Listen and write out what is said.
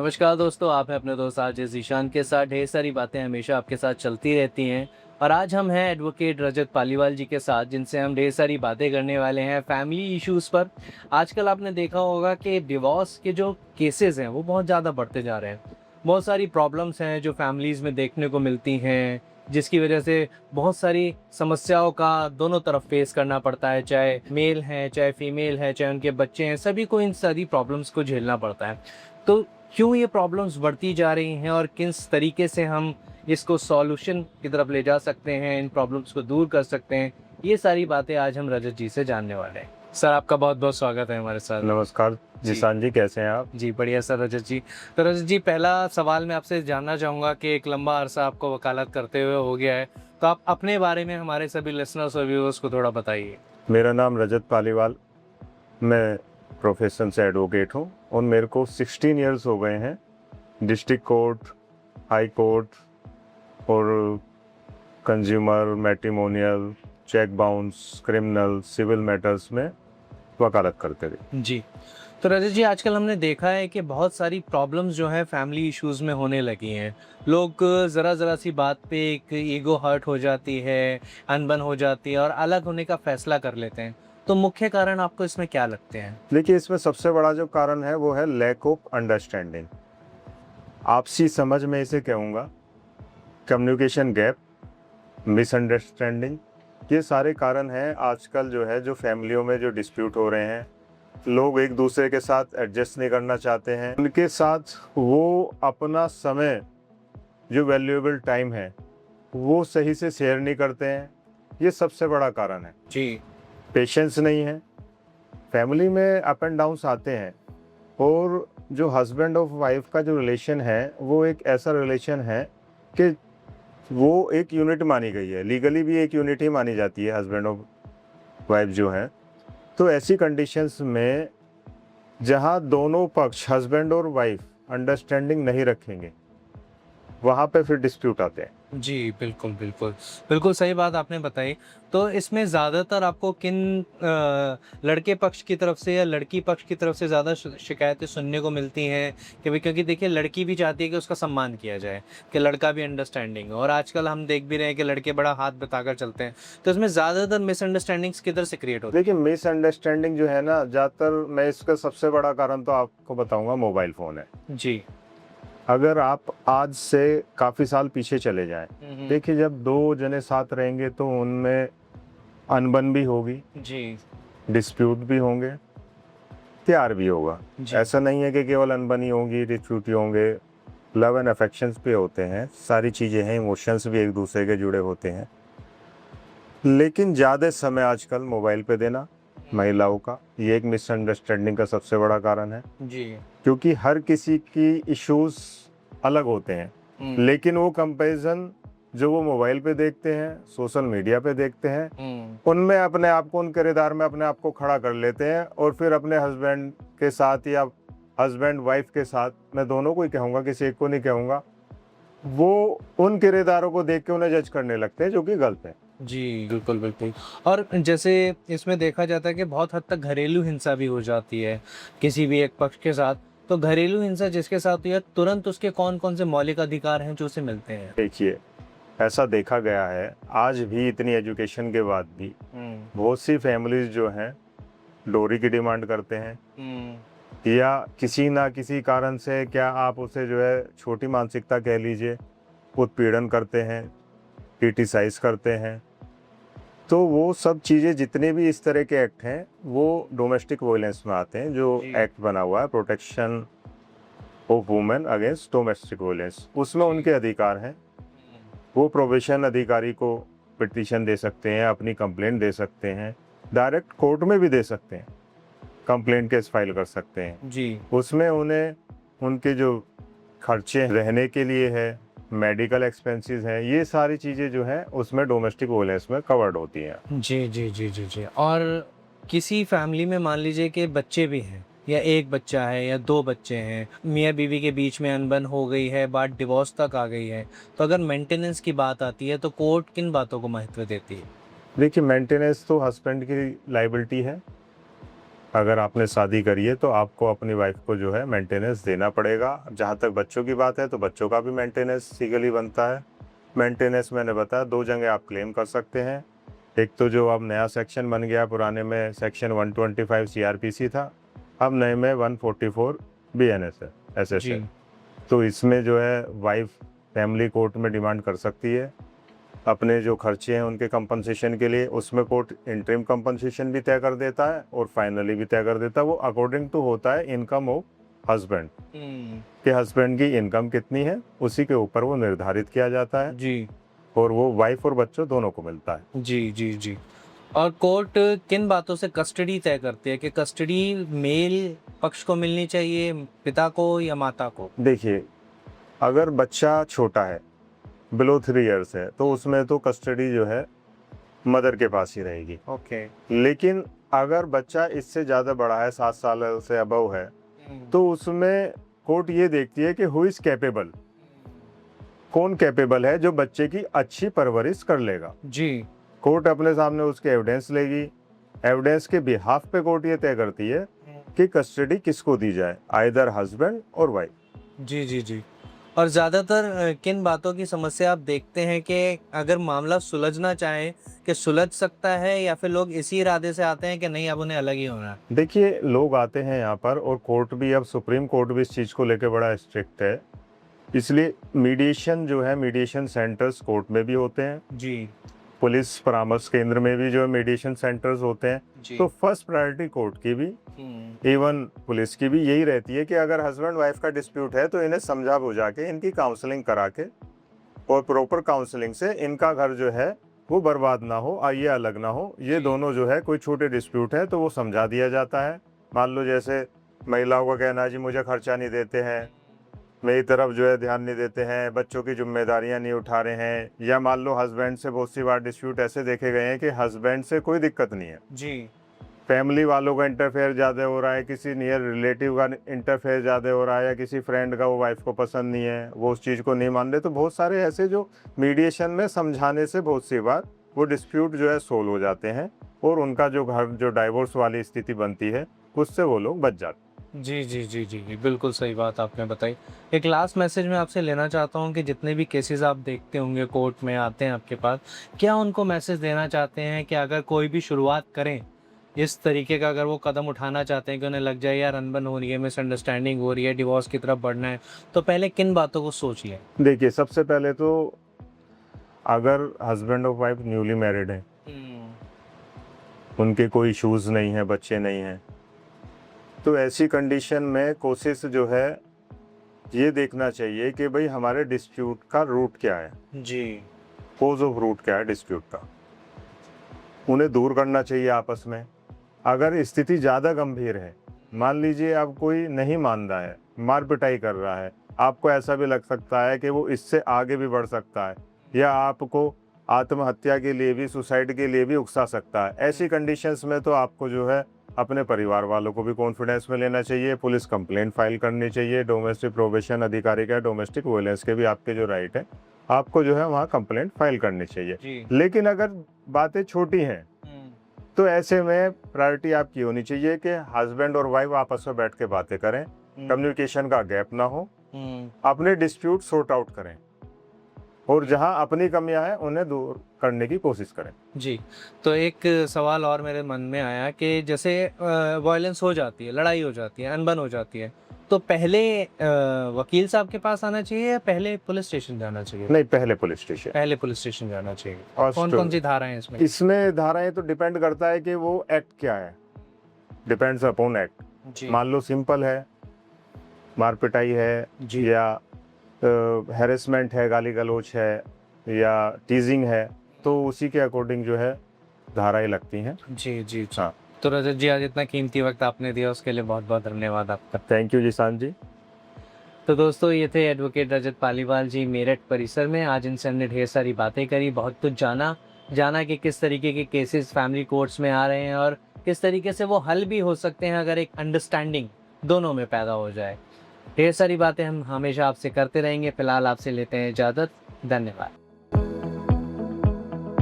नमस्कार दोस्तों, आप हैं अपने दोस्त आरजे ज़ीशान के साथ। ढेर सारी बातें हमेशा आपके साथ चलती रहती हैं और आज हम हैं एडवोकेट रजत पालीवाल जी के साथ, जिनसे हम ढेर सारी बातें करने वाले हैं फैमिली इश्यूज़ पर। आजकल आपने देखा होगा कि डिवोर्स के जो केसेज़ हैं वो बहुत ज़्यादा बढ़ते जा रहे हैं। बहुत सारी प्रॉब्लम्स हैं जो फैमिलीज़ में देखने को मिलती हैं, जिसकी वजह से बहुत सारी समस्याओं का दोनों तरफ फेस करना पड़ता है, चाहे मेल हैं, चाहे फीमेल है, चाहे उनके बच्चे हैं, सभी को इन सारी प्रॉब्लम्स को झेलना पड़ता है। तो क्यों ये प्रॉब्लम्स बढ़ती जा रही हैं और किस तरीके से हम इसको सॉल्यूशन की तरफ ले जा सकते हैं, इन प्रॉब्लम्स को दूर कर सकते हैं, ये सारी बातें आज हम रजत जी से जानने वाले हैं। सर, आपका बहुत-बहुत स्वागत है हमारे साथ। नमस्कार जी। जिशान जी, कैसे हैं आप? जी, बढ़िया सर रजत जी। तो रजत जी, पहला सवाल मैं आपसे जानना चाहूँगा कि एक लंबा अरसा आपको वकालत करते हुए हो गया है, तो आप अपने बारे में हमारे सभी लिसनर्स और व्यूअर्स को थोड़ा बताइए। मेरा नाम रजत पालीवाल, मैं प्रोफेशन से एडवोकेट हूँ और मेरे को 16 इयर्स हो गए हैं डिस्ट्रिक्ट कोर्ट, हाई कोर्ट और consumer, matrimonial, cheque bounce, criminal, civil matters में वकालत करते रहे। जी। तो रजत जी, आजकल हमने देखा है कि बहुत सारी प्रॉब्लम्स जो हैं फैमिली इश्यूज़ में होने लगी हैं। लोग ज़रा-ज़रा सी बात पे एक ईगो हर्ट हो जाती है, अनबन हो जाती है और अलग होने का फ़ैसला कर लेते हैं। तो मुख्य कारण आपको इसमें क्या लगते हैं? देखिए, इसमें सबसे बड़ा जो कारण है वो है लैक ऑफ अंडरस्टैंडिंग। आपसी समझ में इसे कहूँगा, कम्युनिकेशन गैप, मिसअंडरस्टैंडिंग, ये सारे कारण हैं आजकल जो है जो फैमिलियों में जो डिस्प्यूट हो रहे हैं। लोग एक दूसरे के साथ एडजस्ट नहीं करना चाहते हैं, उनके साथ वो अपना समय जो वैल्यूएबल टाइम है वो सही से शेयर नहीं करते हैं। ये सबसे बड़ा कारण है। जी। पेशेंस नहीं है। फैमिली में अप एंड डाउन्स आते हैं और जो हस्बैंड और वाइफ का जो रिलेशन है वो एक ऐसा रिलेशन है कि वो एक यूनिट मानी गई है, लीगली भी एक यूनिट ही मानी जाती है हस्बैंड और वाइफ जो है। तो ऐसी कंडीशंस में जहाँ दोनों पक्ष हस्बैंड और वाइफ अंडरस्टैंडिंग नहीं रखेंगे, वहाँ पे फिर डिस्प्यूट आते हैं। जी, बिल्कुल, बिल्कुल। बिल्कुल सही बात आपने बताई। तो इसमें ज़्यादातर आपको किन लड़के पक्ष की तरफ से या लड़की पक्ष की तरफ से ज़्यादा शिकायतें सुनने को मिलती हैं कि भई, क्योंकि देखिए लड़की भी चाहती है कि उसका सम्मान किया जाए, कि लड़का भी अंडरस्टैंडिंग हो और आजकल हम देख भी रहे हैं कि लड़के बड़ा हाथ बटाकर चलते हैं। तो इसमें ज़्यादातर मिसअंडरस्टैंडिंग्स किधर से क्रिएट होती देखिए, मिसअंडरस्टैंडिंग जो है ना, ज़्यादातर मैं इसका सबसे बड़ा कारण तो आपको बताऊँगा, मोबाइल फ़ोन है। है? जी। अगर आप आज से काफ़ी साल पीछे चले जाएँ, हुँ, हुँ। देखिए जब 2 जने साथ रहेंगे तो उनमें अनबन भी होगी, जी, डिस्प्यूट भी होंगे, प्यार भी होगा। जी। ऐसा नहीं है कि केवल अनबन ही होगी, डिस्प्यूट ही होंगे, लव एंड अफेक्शंस भी होते हैं, सारी चीज़ें हैं, इमोशंस भी एक दूसरे के जुड़े होते हैं। लेकिन ज़्यादा समय आजकल मोबाइल पे देना महिलाओं का, ये एक मिसअंडरस्टैंडिंग का सबसे बड़ा कारण है। जी। क्योंकि हर किसी की इश्यूज़ अलग होते हैं, हुँ, लेकिन वो कंपैरिज़न जो वो मोबाइल पे देखते हैं, सोशल मीडिया पे देखते हैं, हुँ। उनमें अपने आप को, उन किरदार में अपने आप को खड़ा कर लेते हैं और फिर अपने हस्बैंड के साथ या हस्बैंड वाइफ के साथ, मैं दोनों को ही कहूँगा, किसी एक को नहीं कहूँगा, वो उन किरदारों को देख के उन्हें जज करने लगते हैं, जो कि गलत है। जी, बिल्कुल, बिल्कुल। और जैसे इसमें देखा जाता है कि बहुत हद तक घरेलू हिंसा भी हो जाती है, किसी भी एक पक्ष के साथ। तो घरेलू हिंसा जिसके साथ हुई है, तुरंत उसके कौन-कौन से मौलिक अधिकार हैं जो उसे मिलते हैं? देखिए, ऐसा देखा गया है, आज भी इतनी एजुकेशन के बाद भी हुँ, बहुत सी फैमिलीज़ जो हैं, डोरी की डिमांड करते हैं हुँ, या किसी ना किसी कारण से, क्या आप उसे जो है छोटी मानसिकता कह लीजिए, उत्पीड़न करते हैं, क्रिटिसाइज़ करते हैं। तो वो सब चीज़ें, जितने भी इस तरह के एक्ट हैं, वो डोमेस्टिक वायलेंस में आते हैं। जो जी, एक्ट बना हुआ है, protection of women against domestic violence, उसमें जी। उनके अधिकार हैं। हुँ, वो प्रोबेशन अधिकारी को पिटीशन दे सकते हैं, अपनी कंप्लेंट दे सकते हैं, डायरेक्ट कोर्ट में भी दे सकते हैं, कंप्लेंट केस फाइल कर सकते हैं। जी। उसमें उन्हें उनके जो खर्चे रहने के लिए है, मेडिकल एक्सपेंसेस हैं, ये सारी चीज़ें जो हैं उसमें डोमेस्टिक वायलेंस में कवर्ड होती हैं। जी, जी, जी, जी, जी। और किसी फैमिली में मान लीजिए कि बच्चे भी हैं या 1 बच्चा है या 2 बच्चे हैं, मियाँ-बीवी के बीच में अनबन हो गई है, बात डिवोर्स तक आ गई है, तो अगर मेंटेनेंस की बात आती है, तो कोर्ट किन बातों को महत्व देती है? देखिए, मेंटेनेंस तो हस्बैंड की लायबिलिटी है अगर आपने शादी करी है तो आपको अपनी वाइफ को जो है मेंटेनेंस देना पड़ेगा। जहाँ तक बच्चों की बात है तो बच्चों का भी मेंटेनेंस लीगली बनता है। मेंटेनेंस मैंने बताया 2 जगह आप क्लेम कर सकते हैं। एक तो जो अब नया सेक्शन बन गया, पुराने में सेक्शन 125 सीआरपीसी था, अब नए में 144 बीएनएस है, एसएस जी है। तो इसमें जो है वाइफ फैमिली कोर्ट में डिमांड कर सकती है अपने जो खर्चे हैं उनके कंपनसेशन के लिए। उसमें कोर्ट इंटरिम कंपनसेशन भी तय कर देता है और फाइनली भी तय कर देता है। वो अकॉर्डिंग टू होता है इनकम ऑफ हस्बैंड, कि हस्बैंड की इनकम कितनी है उसी के ऊपर वो निर्धारित किया जाता है जी और वो वाइफ और बच्चों दोनों को मिलता है। जी जी जी। और कोर्ट किन बातों से कस्टडी तय करती है कि कस्टडी मेल पक्ष को मिलनी चाहिए, पिता को या माता को? देखिए, अगर बच्चा छोटा है, बिलो 3 इयर्स है, तो उसमें तो कस्टडी जो है मदर के पास ही रहेगी। ओके। लेकिन अगर बच्चा इससे ज़्यादा बड़ा है, 7 साल से अबव है, तो उसमें कोर्ट ये देखती है कि हु इज़ कैपेबल, कौन कैपेबल है जो बच्चे की अच्छी परवरिश कर लेगा। जी कोर्ट अपने सामने उसके एविडेंस लेगी। एविडेंस के बिहाफ पे कोर्ट ये तय करती है कि कस्टडी किसको दी जाए, आइदर हस्बैंड और वाइफ। जी जी जी। और ज़्यादातर किन बातों की समस्या आप देखते हैं कि अगर मामला सुलझना चाहे कि सुलझ सकता है, या फिर लोग इसी इरादे से आते हैं कि नहीं अब उन्हें अलग ही होना है? देखिए, लोग आते हैं यहाँ पर और कोर्ट भी, अब सुप्रीम कोर्ट भी इस चीज़ को लेकर बड़ा स्ट्रिक्ट है। इसलिए मीडिएशन जो है, मीडिएशन सेंटर्स कोर्ट में भी होते हैं, जी पुलिस परामर्श केंद्र में भी जो है मीडिएशन सेंटर्स होते हैं। जी। तो फर्स्ट प्रायोरिटी कोर्ट की भी, इवन पुलिस की भी यही रहती है कि अगर हस्बैंड वाइफ का डिस्प्यूट है तो इन्हें समझा बुझा के, इनकी काउंसलिंग करा के और प्रॉपर काउंसलिंग से इनका घर जो है वो बर्बाद ना हो, ये अलग ना हो। ये दोनों जो है, कोई छोटे डिस्प्यूट है तो वो समझा दिया जाता है। मान लो जैसे महिलाओं का कहना है जी मुझे खर्चा नहीं देते हैं, मेरी तरफ जो है ध्यान नहीं देते हैं, बच्चों की जिम्मेदारियां नहीं उठा रहे हैं, या मान लो हस्बैंड से बहुत सी बार डिस्प्यूट ऐसे देखे गए हैं कि हस्बैंड से कोई दिक्कत नहीं है, जी फैमिली वालों का इंटरफेयर ज़्यादा हो रहा है, किसी नियर रिलेटिव का इंटरफेयर ज़्यादा हो रहा है, या किसी फ्रेंड का वो वाइफ को पसंद नहीं है, वो उस चीज़ को नहीं मान रहे। तो बहुत सारे ऐसे जो मीडिएशन में समझाने से बहुत सी बार वो डिस्प्यूट जो है सोल्व हो जाते हैं और उनका जो घर जो डाइवोर्स वाली स्थिति बनती है उससे वो लोग बच जाते हैं। जी जी जी जी जी, बिल्कुल सही बात आपने बताई। एक लास्ट मैसेज मैं आपसे लेना चाहता हूँ कि जितने भी केसेस आप देखते होंगे कोर्ट में आते हैं आपके पास, क्या उनको मैसेज देना चाहते हैं कि अगर कोई भी शुरुआत करें इस तरीके का, अगर वो कदम उठाना चाहते हैं कि उन्हें लग जाए यार अनबन हो रही है, मिसअंडरस्टैंडिंग हो रही है, डिवोर्स की तरफ बढ़ना है, तो पहले किन बातों को सोच लें? देखिए, सबसे पहले तो अगर हस्बैंड और वाइफ न्यूली मैरिड हैं, उनके कोई इश्यूज़ नहीं है, बच्चे नहीं हैं, तो ऐसी कंडीशन में कोशिश जो है ये देखना चाहिए कि भाई हमारे डिस्प्यूट का रूट क्या है, जी कोज ऑफ रूट क्या है डिस्प्यूट का, उन्हें दूर करना चाहिए आपस में। अगर स्थिति ज़्यादा गंभीर है, मान लीजिए अब कोई नहीं मान रहा है, मार पिटाई कर रहा है, आपको ऐसा भी लग सकता है कि वो इससे आगे भी बढ़ सकता है या आपको आत्महत्या के लिए भी, सुसाइड के लिए भी उकसा सकता है, ऐसी कंडीशंस में तो आपको जो है अपने परिवार वालों को भी कॉन्फिडेंस में लेना चाहिए, पुलिस कंप्लेंट फाइल करनी चाहिए, डोमेस्टिक प्रोबेशन अधिकारी का डोमेस्टिक वायलेंस के भी आपके जो राइट है, आपको जो है वहाँ कंप्लेंट फाइल करनी चाहिए। लेकिन अगर बातें छोटी हैं तो ऐसे में प्रायोरिटी आपकी होनी चाहिए कि हस्बैंड और वाइफ आपस में बैठ के बातें करें, कम्युनिकेशन का गैप ना हो, अपने डिस्प्यूट सॉर्ट आउट करें और जहां अपनी कमियां हैं उन्हें दूर करने की कोशिश करें। जी। तो एक सवाल और मेरे मन में आया कि जैसे वायलेंस हो जाती है, लड़ाई हो जाती है, अनबन हो जाती है, तो पहले वकील साहब के पास आना चाहिए या पहले पुलिस स्टेशन जाना चाहिए? नहीं, पहले पुलिस स्टेशन। पहले पुलिस स्टेशन जाना चाहिए। और कौन-कौन सी धाराएं हैं इसमें? इसमें धाराएं तो डिपेंड करता है कि वो एक्ट क्या है, डिपेंड्स अपॉन एक्ट। जी मान लो सिंपल है, मार पिटाई है जी या हैरेसमेंट है, गाली गलौज है या टीजिंग है, तो उसी के अकॉर्डिंग जो है धाराएं लगती हैं। जी जी। हाँ, तो रजत जी, आज इतना कीमती वक्त आपने दिया उसके लिए बहुत बहुत धन्यवाद आपका। थैंक यू जिशान जी। तो दोस्तों, ये थे एडवोकेट रजत पालीवाल जी मेरठ परिसर में। आज इनसे हमने ढेर सारी बातें करी, बहुत कुछ जाना कि किस तरीके के केसेस फैमिली कोर्ट्स में आ रहे हैं और किस तरीके से वो हल भी हो सकते हैं अगर एक अंडरस्टैंडिंग दोनों में पैदा हो जाए। ढेर सारी बातें हम हमेशा आपसे करते रहेंगे। फिलहाल आपसे लेते हैं इजाज़त। धन्यवाद।